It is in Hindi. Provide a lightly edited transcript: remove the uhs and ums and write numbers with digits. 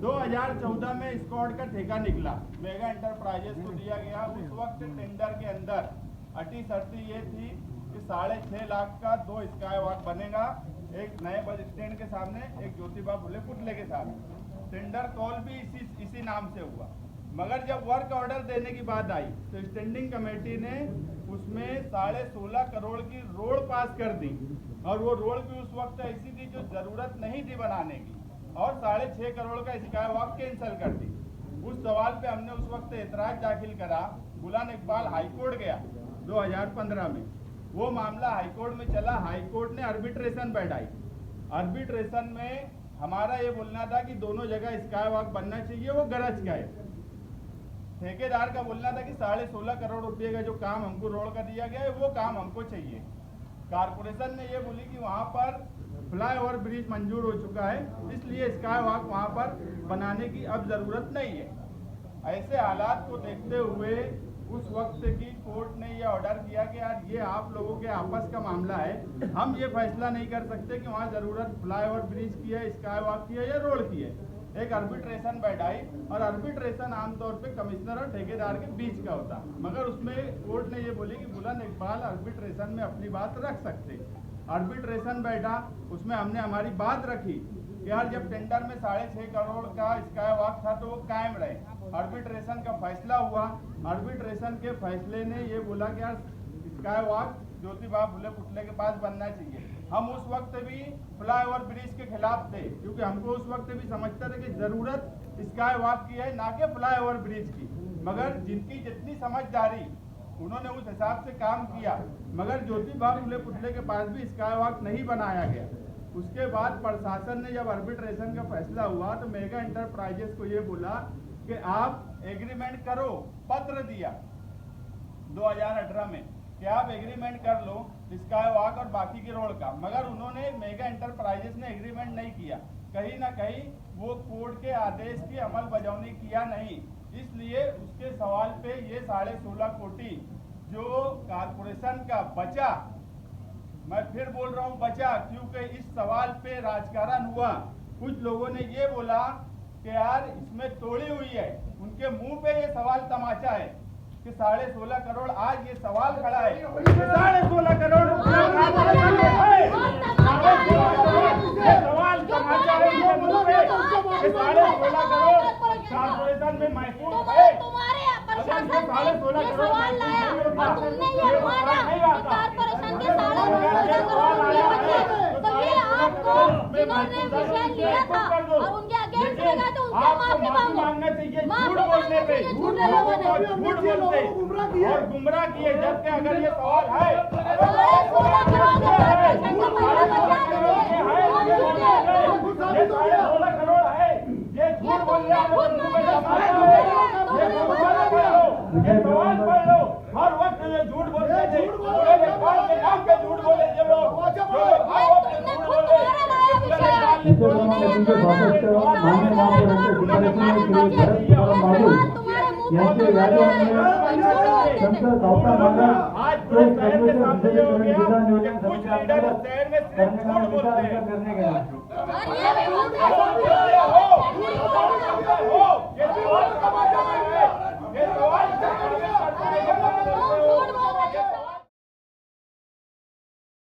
2014 में स्क्वाड का ठेका निकला, मेगा एंटरप्राइजेस को दिया गया। उस वक्त टेंडर के अंदर अटी शर्ती ये थी कि 6.5 लाख का 2 स्काई वॉक बनेगा, एक नए बस स्टैंड के सामने, एक ज्योतिबा फुले पुतले के सामने। टेंडर कॉल भी इसी नाम से हुआ। मगर जब वर्क ऑर्डर देने की बात आई तो स्टैंडिंग कमेटी ने उसमें 16.5 करोड़ की रोड पास कर दी, और वो रोड भी उस वक्त ऐसी थी जो जरूरत नहीं थी बनाने की, और 6.5 करोड़ का स्काई वॉक कैंसिल कर दी। उस सवाल पे हमने उस वक्त एतराज दाखिल करा। गुलाम इकबाल हाईकोर्ट गया 2015 में, वो मामला हाईकोर्ट में चला। हाईकोर्ट ने आर्बिट्रेशन बैठाई। आर्बिट्रेशन में हमारा ये बोलना था कि दोनों जगह स्काई वॉक बनना चाहिए, वो गरज का है। ठेकेदार का बोलना था कि 16.5 करोड़ रुपए का जो काम हमको रोड का दिया गया है वो काम हमको चाहिए। कारपोरेशन ने ये बोली कि वहाँ पर फ्लाईओवर ब्रिज मंजूर हो चुका है, इसलिए स्काई वॉक वहाँ पर बनाने की अब जरूरत नहीं है। ऐसे हालात को देखते हुए उस वक्त की कोर्ट ने यह ऑर्डर किया कि यार ये आप लोगों के आपस का मामला है, हम ये फैसला नहीं कर सकते कि वहाँ जरूरत फ्लाईओवर ब्रिज की है, स्काई वॉक की है या रोड की है। एक आर्बिट्रेशन बैठाई, और आर्बिट्रेशन आमतौर पे कमिश्नर और ठेकेदार के बीच का होता, मगर उसमें कोर्ट ने ये बोली कि बुलंद इकबाल आर्बिट्रेशन में अपनी बात रख सकते। आर्बिट्रेशन बैठा, उसमें हमने हमारी बात रखी कि यार जब टेंडर में 6.5 करोड़ का स्काई वॉक था तो वो कायम रहे। आर्बिट्रेशन का फैसला हुआ। आर्बिट्रेशन के फैसले ने ये बोला कि यार स्काई वॉक ज्योतिबा फुले पुतले के पास बनना चाहिए। हम उस वक्त भी फ्लाईओवर ब्रिज के खिलाफ थे, क्योंकि हमको उस वक्त भी समझते थे कि जरूरत स्काई वॉक की है, ना कि फ्लाईओवर ब्रिज की। मगर जिनकी जितनी समझदारी, उन्होंने उस हिसाब से काम किया, मगर ज्योतिबा फुले पुतले के पास भी स्काई वॉक नहीं बनाया गया। उसके बाद प्रशासन ने जब आर्बिट्रेशन का फैसला हुआ तो मेगा एंटरप्राइजेस को ये बोला कि आप एग्रीमेंट करो। पत्र दिया 2018 में कि आप एग्रीमेंट कर लो स्काई वॉक और बाकी के रोड का, मगर उन्होंने मेगा एंटरप्राइजेस ने एग्रीमेंट नहीं किया। कहीं ना कहीं वो कोर्ट के आदेश की अमल बजावनी किया नहीं, इसलिए उसके सवाल पे ये 16.5 कोटी जो कारपोरेशन का बचा, मैं फिर बोल रहा हूँ बचा, क्योंकि इस सवाल पे राजकारण हुआ। कुछ लोगों ने ये बोला कि यार इसमें तोड़ी हुई है, उनके मुंह पे ये सवाल तमाचा है कि 16.5 करोड़, आज ये सवाल खड़ा है 16.5 करोड़ सवाल तमाचा है उनके मुंह पे कि 16.5 करोड़ कारपोरेशन में महफूज है। अगर ये 16.5 करोड़ नहीं होता, नहीं आता, मांगना चाहिए झूठ बोलने पे, झूठ बोलते और गुमराह किए। जबकि अगर ये सवाल है 16.5 करोड़ है, ये झूठ बोलने ये सवाल पढ़ लो। हर वक्त ये झूठ बोलते थे, के नाम पे झूठ बोले ये लोग, आज पूरे शहर के सामने ये हो गया कि कुछ लीडर शहर में सिर्फ झूठ बोलते हैं। ये सवाल